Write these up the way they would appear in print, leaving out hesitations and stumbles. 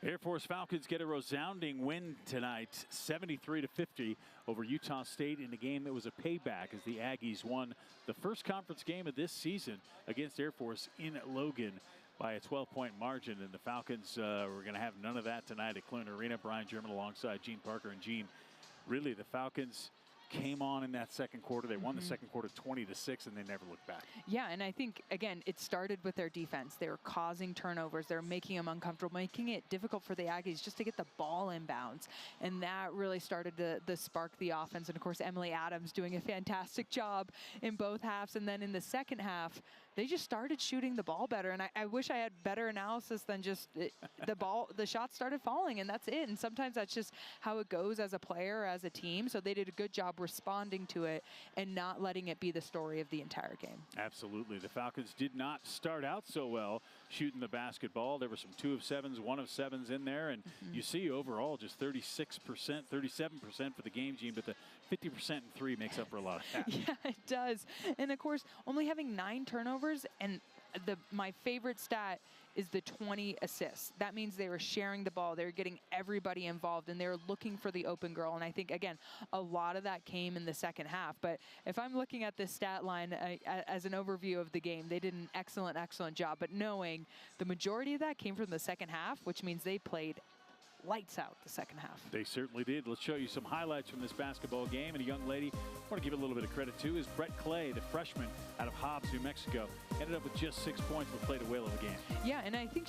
Air Force Falcons get a resounding win tonight, 73-50 over Utah State in a game that was a payback as the Aggies won the first conference game of this season against Air Force in Logan by a 12-point margin. And the Falcons were going to have none of that tonight at Clune Arena. Brian German alongside Gene Parker. And Gene, really the Falcons came on in that second quarter. They won the second quarter 20-6, and they never looked back. Yeah, and I think, again, it started with their defense. They were causing turnovers. They were making them uncomfortable, making it difficult for the Aggies just to get the ball in bounds. And that really started to spark the offense. And, of course, Emily Adams doing a fantastic job in both halves. And then in the second half, they just started shooting the ball better. And I wish I had better analysis than just the shots started falling, and that's it. And sometimes that's just how it goes as a player, as a team. So they did a good job responding to it and not letting it be the story of the entire game. Absolutely. The Falcons did not start out so well shooting the basketball. There were some 2 of 7s, 1 of 7s in there. And you see overall just 36%, 37% for the game, Gene, but the 50% in 3 makes up for a lot of that. Yeah, it does. And, of course, only having 9 turnovers, and my favorite stat is the 20 assists. That means they were sharing the ball. They were getting everybody involved, and they were looking for the open girl. And I think, again, a lot of that came in the second half. But if I'm looking at this stat line as an overview of the game, they did an excellent, excellent job. But knowing the majority of that came from the second half, which means they played lights out the second half. They certainly did. Let's show you some highlights from this basketball game. And a young lady I want to give a little bit of credit to is Brett Clay, the freshman out of Hobbs, New Mexico. Ended up with just 6 points, but played a whale of a game. Yeah, and I think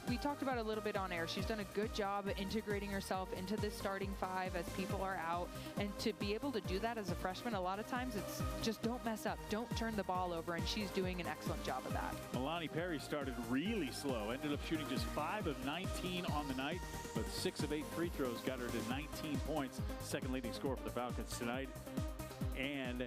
we talked about it a little bit on air. She's done a good job of integrating herself into this starting 5 as people are out. And to be able to do that as a freshman, a lot of times it's just don't mess up, don't turn the ball over, and she's doing an excellent job of that. Milani Perry started really slow, ended up shooting just 5 of 19 on the night, but 6 of 8 free throws got her to 19 points, second leading scorer for the Falcons tonight. And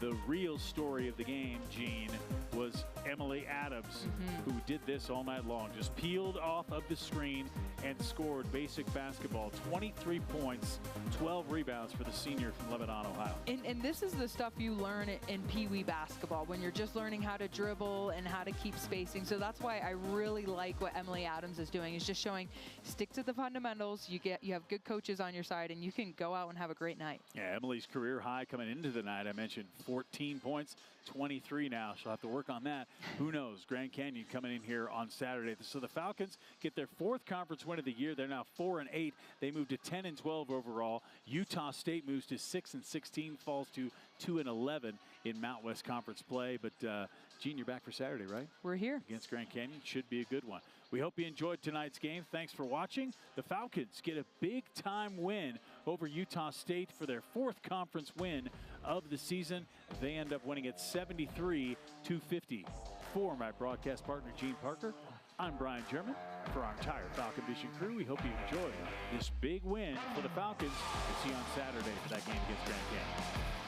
the real story of the game, Gene, was Emily Adams, who did this all night long. Just peeled off of the screen and scored basic basketball. 23 points, 12 rebounds for the senior from Lebanon, Ohio. And this is the stuff you learn in Pee Wee basketball when you're just learning how to dribble and how to keep spacing. So that's why I really like what Emily Adams is doing, is just showing stick to the fundamentals. You have good coaches on your side, and you can go out and have a great night. Yeah, Emily's career high coming into the night. I mentioned 14 points, 23 now. She'll have to work on that. Who knows? Grand Canyon coming in here on Saturday. So the Falcons get their 4th conference win of the year. They're now 4-8. They move to 10-12 overall. Utah State moves to 6-16, falls to 2-11 in Mountain West Conference play. But Gene, you're back for Saturday, right? We're here. Against Grand Canyon. Should be a good one. We hope you enjoyed tonight's game. Thanks for watching. The Falcons get a big-time win over Utah State for their 4th conference win of the season. They end up winning at 73-50. For my broadcast partner, Gene Parker, I'm Brian German. For our entire Falcon Vision crew, we hope you enjoyed this big win for the Falcons. We'll see you on Saturday for that game against Grand Canyon.